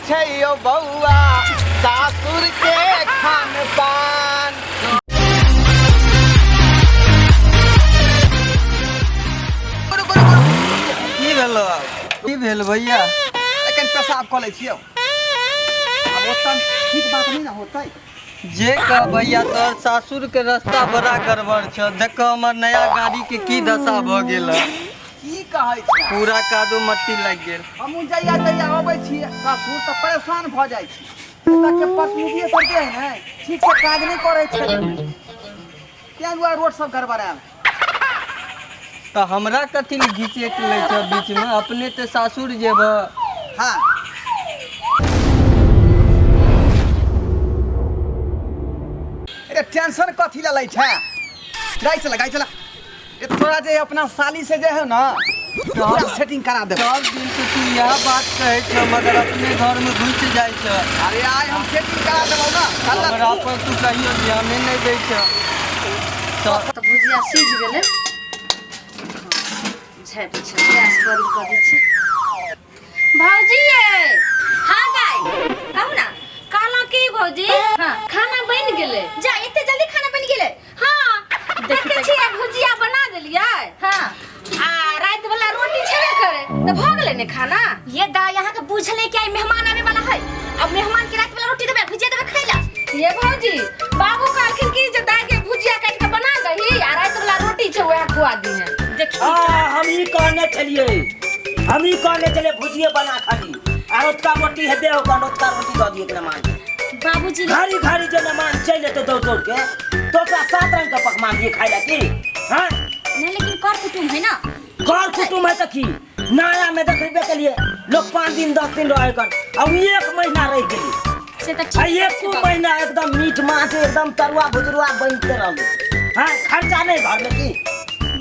छै यो बउआ सासुर के खान पान। की भेल भैया? एखन पेशाब कऽ लै छियौ। अब ओतन ठीक बात नहीं ना होतै। जे कह भैया तोहर सासुर के रास्ता बड़ा गड़बड़ छ। देख हमर नया गाड़ी के की दशा भ गेल। की कहै छी? पूरा कादो मट्टी लग गेल। हमहूँ जहिया अबै छी सासुर तऽ परेशान भऽ जाइ छी। एतऽ के प्रतिनिधि सब जे है ने ठीक से काज नहीं करै छै। तें दुआरे रोड सब गड़बड़ायल। तो हमरा कथी ले घीचे के ले छ बीच में? अपने ते सासुर जेब। हाँ अरे टेंशन कथी ले लै छै? गाड़ी चला ये थोड़ा जे अपना साली से जे है ना पूरा सेटिंग करा दे। सब दिन से तू यह बात कहे छ मगर अपने घर में घुस जाय छ। अरे आइ हम सेटिंग करा देबौ ना। हमरा पर तू कहियो ध्यान नहीं दै छ। तो भुजिया सीझ गेले। झाँपि छै गैस बंद कर दै छै। भौजी ये हां गाय कहू ना काला की भौजी? हां खाना बन गेले। जा एते जल्दी खाना बन गेले? हां देखे छियै भुजिया बना देलियै। हां आ रात वाला रोटी छेबे करे त भ गेले ने खाना। ये दा यहां के बुझले कि मेहमान आवे वाला है। अब मेहमान के रात वाला रोटी देबे भुजिया देबे खैला। ये भौजी बाबू कहलखिन कि जे दाई के भुजिया काट के बना दही आ रात वाला रोटी छै वह खुआ दी है। देखिए हम ही कहने चलिए भुजिए बना खाली और उसका रोटी है दे ओका उसका रोटी दे दिए मेहमान बाबूजी घारी घारी जो मेहमान चले तो दौड़ के तो का 7 रंग का पकवान दिए खाइला की। हां नहीं लेकिन कर कुटुम है ना। कर कुटुम है त की नया में देखबे के लिए लोग 5 दिन 10 दिन रहे कर अब 1 महीना रह गेली से त आ 1 महीना एकदम मीठ माछ एकदम तरुआ भुजरुआ बनते रहले। हां खर्चा नहीं घर में की।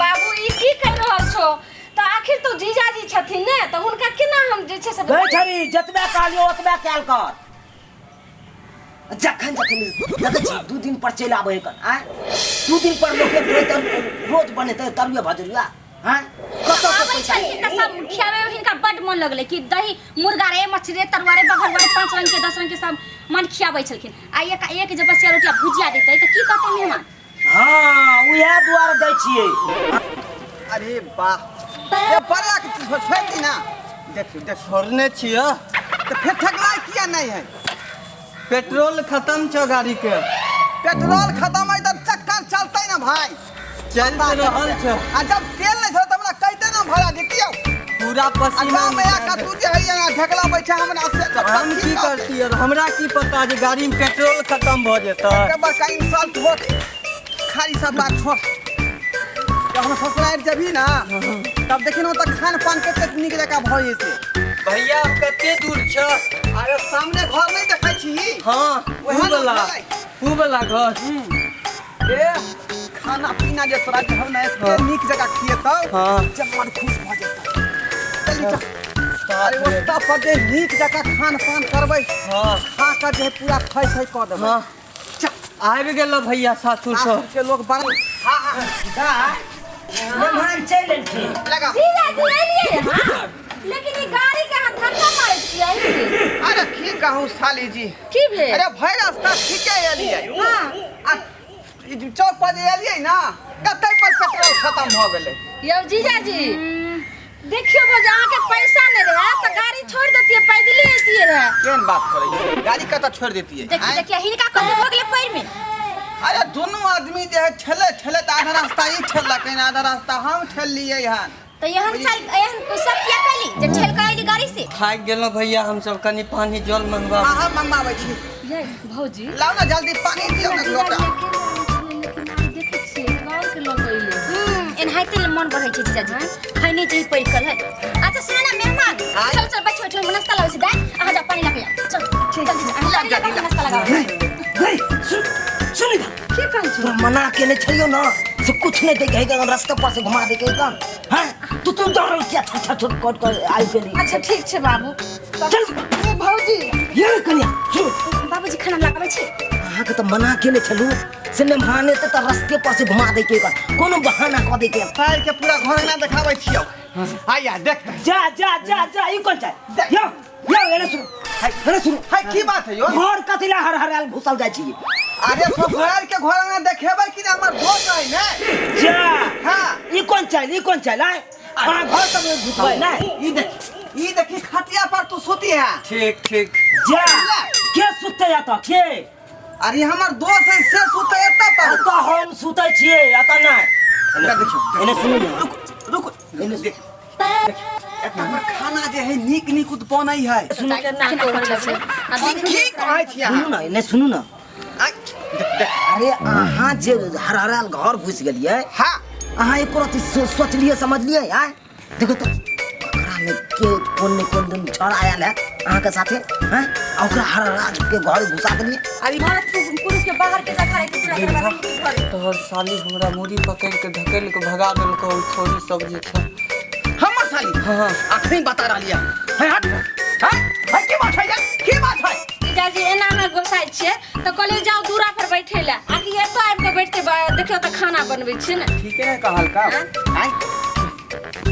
बाबू ई की कर रहल छो? त आखिर तो जीजाजी छथिन ने त उनका केना हम जे छै से गई छरी जतबे कहलियो ओतबे कैल कर। जखन देखे छी 2 दिन पर चल आबे कर। आ 2 दिन पर लोग के रोज बनेते तरुआ भजरुआ। हां कतो से पैसा इनका सब खियावे इनका बड मन लगले कि दही मुर्गा रे मछली रे तरुआ रे बघर रे 5 रंग के 10 रंग के सब मन खियाबै छलखिन। आ एक जब बसिया रोटी भुजिया देतै त की कहतै मेहमान? हां उहे द्वार दै छियै। अरे वाह ये बड़ा के चीज छोड़ती ना। देख छोड़ने छिया तो फिर ठगलाई किया नहीं है? पेट्रोल खत्म छ गाड़ी के। पेट्रोल खत्म है तो चक्कर चलते ना भाई। चल रहल छ। आ जब तेल नहीं था तो हमरा कहते ना भरा दितियो। पूरा पसीना में का तू जे है ना ढकला बैठा हमरा से हम की करती है हमरा की पता जे गाड़ी में पेट्रोल खत्म भ जेता। के बड़का इंसल्ट हो खाली सब बात छोड़। जब हम ससुराल जबी ना तब देखिन तो खान पान के निक जका भई से। भैया कते दूर छ? अरे सामने घर नहीं देखै छी? हां ऊ वाला घर। ए खाना पीना जे तोरा घर में एते निक जगह खिएतौ जब मन खुश भ जेतौ। चली जा। अरे ओता पर जे निक जगह खान पान करबै खा के जे पूरा खै कर देबै। आबि गेलो भैया सासुर से। के लोग बड़ा हां दा मेहमान चल एलखिन। लगा जीजाजी एलिए हां लेकिन ई गाड़ी के हाथ धक्का मारै छियै। अरे की कहूं साली जी की भेल? अरे भाई रास्ता ठीके एलिए। हां ई चौक पर जे एलिए ना कतै पर पेट्रोल खत्म भ गेलै। यौ जीजाजी देखियो बजा के पैसा नहीं रहे त गाड़ी छोड़ देतिए पैदले एतिए रहे। केन बात करै छी? गाड़ी कत छोड़ देतिए? देखिए हिनका कते हो गेले पैर में। अरे दोनों आदमी जे है ठेले त आधा रास्ता ई ठेललक आधा रास्ता हम ठेल लिए हन। तो यहन चल एहन कुसब क्या कैली जे ठेल कैली गाड़ी से? थाक गेलो भैया हम सब कनी पानी जल मंगवा। हां मंगवाबै छी। ये भौजी लाओ ना जल्दी पानी दियो ना लोटा। देखे छिए गांव के लोग अइले। एनहाइते मन बढ़ै छै जीजाजी खैनी चाहिँ पैर कर है। अच्छा सुन ना मेहमान चल बैठ नाश्ता लाओ से दाई आ जा पानी ला के चल जल्दी नाश्ता लगा। गई सुन इधर के कहै तो मना के नहीं छलियो ना से कुछ नहीं दे के रास्ता पर से घुमा दे के काम। हां तू दौड़ क्या छोट कट कर आई गेली। अच्छा ठीक छै बाबू। चल ए भौजी ये कन्या सुन बाबूजी खाना लगाबै छी। अहाँ के तो मना के नहीं छलू से मेहमाने त रास्ते पर से घुमा दे के कोनो बहाना क दे के साल के पूरा घर ना देखाबै छियो। आया देख जा जा जा जा ई कोन चाय यो एने सुन एने सुन है की बात है यो घर कथिला हर हराल घुसल जाइ छी अरे ससुराल के घर में देखेबै कि हमर दोस्त है ने जा हां ई कौन चल आय हां घर तक घुसबै ना ई देखी खटिया पर तू सुती है ठीक जा के सुते या त के अरे हमर दोस्त है से सुते एता पर त हम सुते छिए या त ना एने सुन रुक एने देख हमर खाना जे है नीक उत बनै है सुन के ना कर छै की कहै छी सुनू ना एने सुनू ना अरे अहाँ जे हर हराल घर घुस गेलिए हां अहाँ एको रति सोचलिए समझलिए आय देखो तो ओकरा में के कोन दिन छड़ आयल है अहाँ के साथे हैं ओकरा हर हराल के घर घुसा देलिए अरे भारत पुरुष के बाहर के देखा है पूरा घर तोहर साली हमरा मुड़ी पकड़ के धकेल के भगा देलको छोरी सब जे छै हमर साली हां अखनी बता रहलिए है हट है की बात है की बात है जीजाजी एना में गोसाई छिए त कहले जाओ दूरा पर बैठे ला आकि एतो आब के बैठते देखियो त खाना बनबै छी ने ठीक है कहल का हैं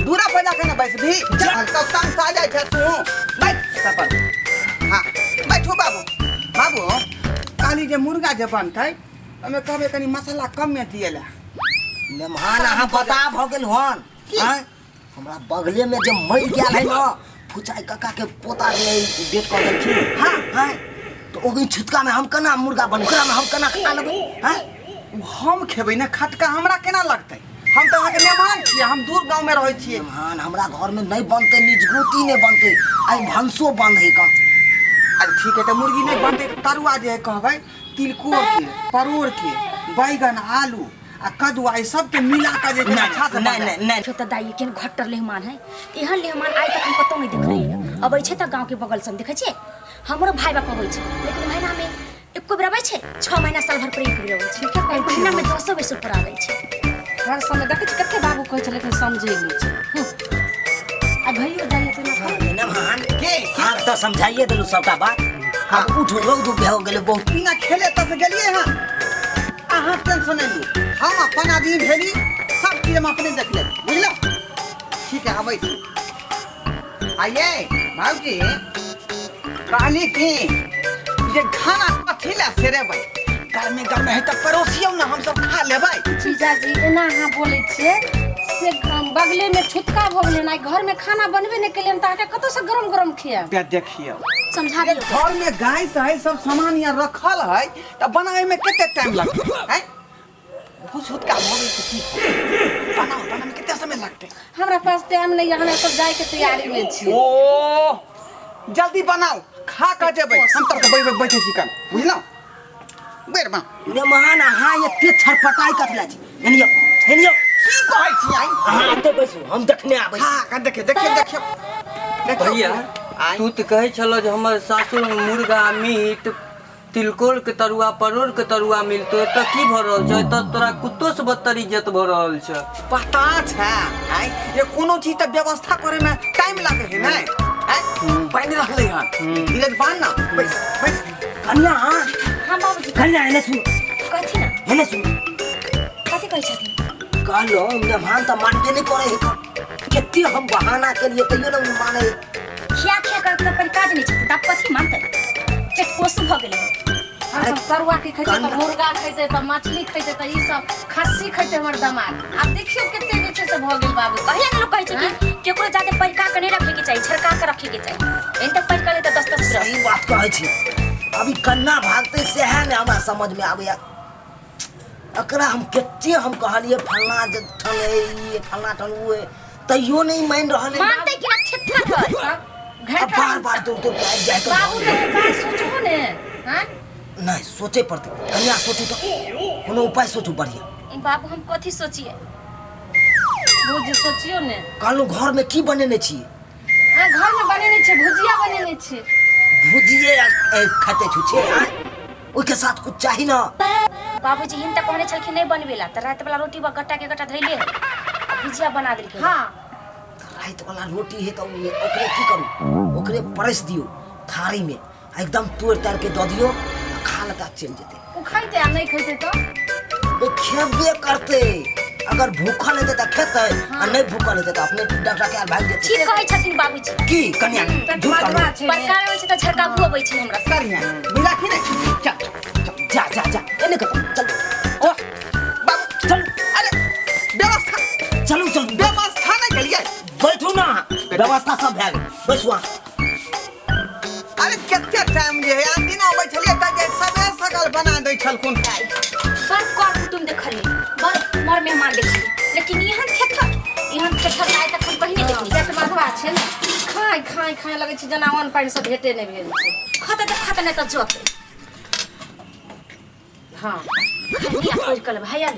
दूरा पर जाके ना बैठ भी चल तो संग सा जाय छै तू बैठ पर हां बैठो बाबू काली जे मुर्गा जे बनतै हमें कहबे कनी मसाला कम में दिएला मेहमान अहाँ बता भ गेल हन हैं हमरा बगले में जे मर गेल है ना फुचाई काका के पोता ने डेट कर देलखिन हां हां तो ओगी छुटका में हम केना मुर्गा बन ओकरा में हम केना खा लेबै हैं हम खेबै ना खटका हमरा केना लगतै हम तो अहाँ के मेहमान छियै हम दूर गांव में रहै छियै मेहमान हमरा घर में नहीं बनते निजगुती नहीं बनते आई भंसो बंद है का अरे ठीक है तो मुर्गी नहीं बनते तरुआ जे है कहबै तिलकोर के परोड़ के बैगन आलू आ कदुआ ई सब के मिला के जे अच्छा से नहीं तो दाई के घट्टर लेहमान है एहन लेहमान आइ तक हम कतौ नहीं देख रही अबै छै त गांव के बगल से देखै छै हमरो भाई बाप अबै छै लेकिन महीना में एको बेर अबै छै 6 महीना साल भर पर एक बेर अबै छै ठीक है महीना में 200 बेर पर आबै छै हर समय देखै छै कते बाबू कहै छै लेकिन समझै नहीं छै आ भइयो जाइए तो ना मेहमान के आप तो समझाइए देलु सबका बात अब उठ रौद हो गेले बहुत बिना खेले तक गेलिए हां अहाँ टेंशन नहीं ली हम अपन आदमी भेली सब चीज हम अपने देख ले बुझलो ठीक है आबै छी आइए भाऊजी कहली की जे खाना कथी ला सेरेबै घर में है त परोसियो ना हम सब खा लेबै जीजाजी एना अहाँ बोलै छियै से बगले में छुटका भ गेलै ना घर में खाना बनबे नहीं केलियन त आके कतो से गरम खिया बे देखियो समझा दियो घर में गाय से है सब सामान यहाँ रखल है त बनाए में कितने टाइम लगते हैं छुटका भोगे से की बनाओ में कितना समय लगते हमरा पास टाइम नहीं हम सब जाए के तैयारी में छी ओ जल्दी बनाओ खा के जेबै हम तब बैठे छी कल बुझलो बेर बा मेहमान अहाँ एते छरपटाई कथला छी एनियो की कहै छी आई अहाँ एते बैसू हम देखने आबै छी हां का देखिए भैया तू तो कहे छलो जे हमर सासुर में मुर्गा मीट तिलकोर के तरुआ परोड़ के तरुआ मिलतो त की भ रहल छै त तोरा कुत्तो से बदतर इज्जत भ रहल छै पता छै आई ये कोनो चीज त व्यवस्था करे में टाइम लागे है नै पानी रख ले हां धीरज बांध ना बैस कन्या हां बाबूजी कन्या एने सुन कथि ना एने सुन कथि कहै छथिन कहलो मेहमान त मानबे नहीं करे है केते हम बहाना के लिए तइयो न माने खिया कर तो पर काज नहीं छै तब कथि मानते पेट पोसु भ गेलै हम तरुआ के खैते त मुर्गा खैते त मछली खैते त ई सब खस्सी खैते हमर दामाद अब देखियो केते जे छै से भ गेल बाबू कहिया न लोग कहै छै कि केकरो जाके पैका के नहीं रखे के चाहिए छरका के रखे के चाहिए इन तक पैका ले त 10 सही बात कहै छी अभी कन्ना भागते से है ने हमरा समझ में आबैया अकरा हम केते हम कहलिए फलना जे फलना ठन तइयो नहीं मान रहल मानते कि ना छेत्था कर घर बार तो जाए तो बाबू तो बात सोचो ने हां नहीं सोचे पड़ते कन्या सोचू तो कोनो उपाय सोचू बढ़िया बाबू हम कथि सोचिए वो जे सोचियो ने कहलू घर में की बनेने छी हां घर में बनेने छै भुजिया बनेने छै भुजिए खाते छुछे ओइ के साथ कुछ चाहिए ना बाबूजी हिन त कहने छलखिन नहीं बनबेला त रात वाला रोटी बा गट्टा के गट्टा धइले भुजिया बना देलखिन हां रात वाला रोटी है तो ओकरे की करू ओकरे परस दियो थाली में एकदम तोड़ तार के द दियो खा लता चल जेते उ खाइते आ नहीं खाइते तो खेबे करते अगर भूखल हेतै त खेतै आ नहीं भूखल हेतै त अपने डंटा के भाग जेतै। ठीक कहै छथिन बाबूजी। की कन्या झूठ कहलौ। बड़का होय छै त झटका हुअबै छै हमरा। करिया मिला कि नहीं चल जा जा जा एने कर चल ओ बाबू चल अरे व्यवस्था चलू चल व्यवस्था नहीं के लिए बैठू ना व्यवस्था सब भए गेल बैसु अहाँ। अरे कितने टाइम जे है दिन आबै छलिए त जे सबे सकल बना दै छलखुन बड़ कर कुटुम देखली बड़ मोर मेहमान देखली लेकिन यहाँ लाय तक हम कहीं नहीं देखली। जट बाबा छै ने खाय लगै छै जेना अन्न पानि सब भेटे नहि भेल छै। खते नहीं तो जोते हाँ खाली खोज कल भैया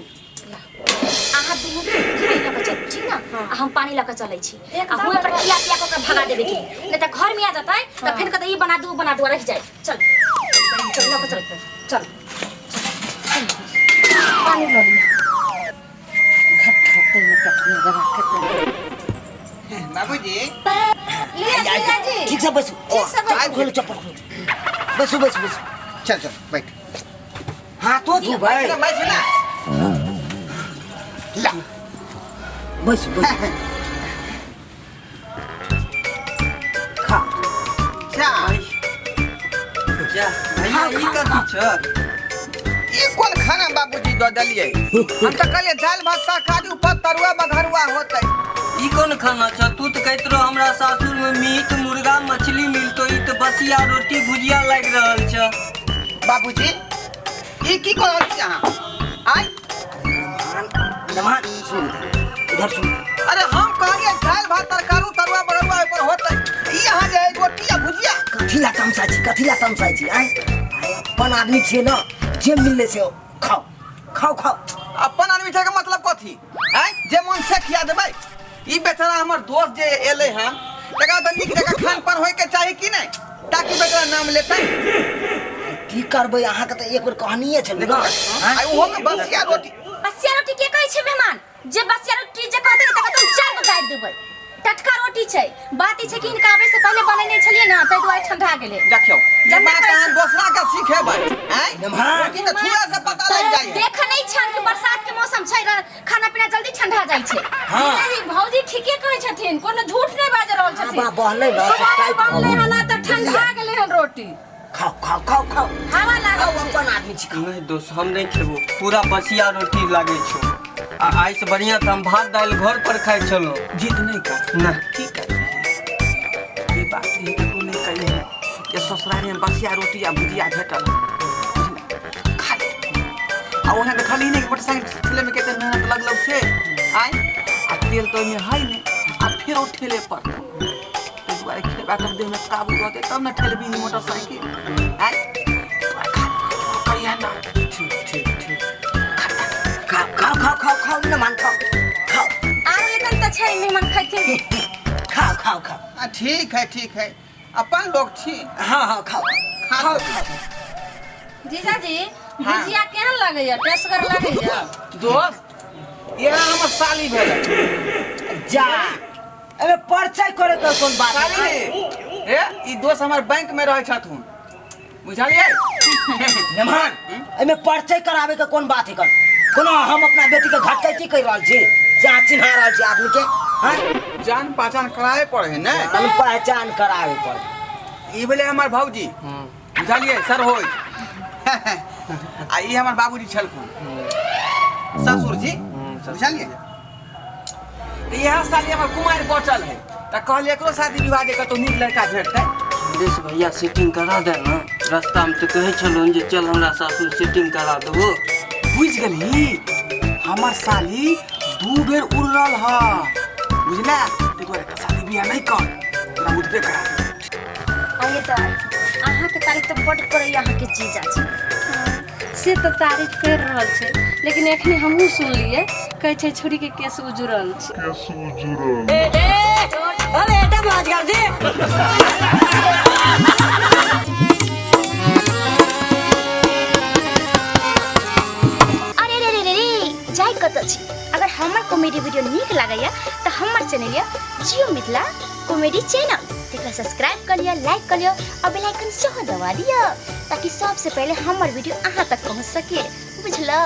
अहाँ दुनू खाई लऽ के चल ठीक ना आ हम पानी लऽ के चलै छी आ हुए पर खिया पिया के भगा देबे की नहीं तो घर में आ जाता है तो फिर कहते ई बना दू रह जाए। चल चल लऽ के चल चल पानी लो लिया घट खते में कतने जगह खते बाबूजी लिया जी ठीक से बैसू ठीक से बैसू। खोलो चप्पल खोलो बैसू बैसू बैसू चल चल बैठ हाँ तो तू भाई बैठ ना ला बैसू बैसू खा जा जा भैया ई कथी छ ये कौन खाना बाबूजी दो दलिए हम तो कहलिए दाल भात तरकारी ऊपर तरुआ बघरुआ होतै ई कौन खाना छ? तू तो कहत रहो हमरा सासुर में मीट मुर्गा मछली मिलतो, ई तो बसिया रोटी भुजिया लग रहल छ। बाबूजी ये की कर रहल छी अहाँ आय नमान सुन इधर सुन अरे हम कहलिए दाल भात तरकारी तरुआ बघरुआ ऊपर होतै ई अहाँ जे रोटी या भुजिया कथी ला तमसाई छी आय अपन आदमी छियै ना जे मिलले से खाओ खाओ खाओ अपन आदमी के मतलब कथी आय जे मन से खिया देबै ई बेचारा हमर दोस्त जे एले हन तकरा त नीक जगह खान पान होय के चाही कि नहीं ताकि बेचारा नाम लेतै की करबै अहाँ के त एक बेर कहानीए छै ना आय ओहो में बसिया रोटी बसिया रोटी के कहै छै मेहमान जे बसिया रोटी जे कहते तक तुम चार गो गाड़ देबै टटका रोटी छै बात ई छै कि इनका आबै से पहले बनेने छलिए ना तै दुआरे ठंडा गेलै देखियो जे बात अहाँ दोसरा के सिखेबै आय नमहर रोटी के छुआ से पता लग जाय देख नहीं छन कि बरसात के मौसम छै खाना पीना जल्दी ठंडा जाय छै। हां नहीं भौजी ठीके कहै छथिन कोनो झूठ नहीं बाज रहल छथिन। बा बहले ना समय बनले हला त ठंडा गेलै हन रोटी खाओ खाओ खाओ खाओ हवा लागल खाओ छै। अपन आदमी छी नहीं दोस्त हम नहीं खेबो, पूरा बसिया रोटी लागे छो। आई से बढ़िया त हम भात दाल घर पर खाइ छलो। जिद नहीं कर ना ठीक है ये बात ये तो नहीं कही है कि ससुराल में बसिया रोटी या भुजिया भेटल खा ले आ ओना तो खाली नहीं मोटरसाइकिल ठेले में केते मेहनत लगल से आय आ तेल तो में है नहीं आ फिर ओ ठेले पर तो दुआरे खेबा कर देह में काबू रहते तब ना ठेलबी मोटरसाइकिल आय कहिया ना ठीक ठीक ठीक खाओ खाओ खाओ खाओ खाओ न मान खाओ खाओ आर लेकिन त छै मेहमान खाइते खाओ खाओ खाओ ठीक है अपन लोग छी हाँ हाँ खाओ खाओ जीजाजी भुजिया केहन लागैया टेस्टगर लागैया दोस्त ये हमर साली भेल जा अबे परिचय करे के कोन बात साली है ए ई दोस्त हमर बैंक में रहै छथुन बुझलिए नमहर एमे परिचय करावे के कोन बात है कन कोनो हम अपना बेटी के घटकैती कर रहल छी जा चिन्हा रहल छी आदमी के हां जान पहचान कराए पड़े है ना हम पहचान करावे पड़े ई भेले हमर भौजी बुझलिए सर होय आ ई हमर बाबूजी छलखुन ससुर जी बुझलिए यह साली हमर कुमार बचल है त कहलिए एकरो शादी विवाह जे कतो नीक लड़का भेटतै देश भैया सेटिंग करा दे ना, रास्ता में तो कहे छलो जे चल हमरा सासुर सेटिंग करा देबो। बुझ गेली हमर साली 2 बेर उड़ रहल ह बुझला ते तोरे के शादी बियाह नहीं कर तोरा उठबे करा आइए तो अहाँ के तारीफ तो बड़ करे अहाँ के जीजाजी से तो तारीफ कर रहल छै लेकिन एखने हमहू सुन लिए कहै छै छोरी के केस उजरल छै। अरे एटा बात कर दे अरे रे रे रे जाय कत छी अगर हमर कॉमेडी वीडियो नीक लागैया त हमर चैनल या जियो मिथिला कॉमेडी चैनल तेकरा सब्सक्राइब कर लिया लाइक कर लिया और बेल आइकन सेहो दबा दिया ताकि सबसे पहले हमर वीडियो अहाँ तक पहुंच सके बुझलो।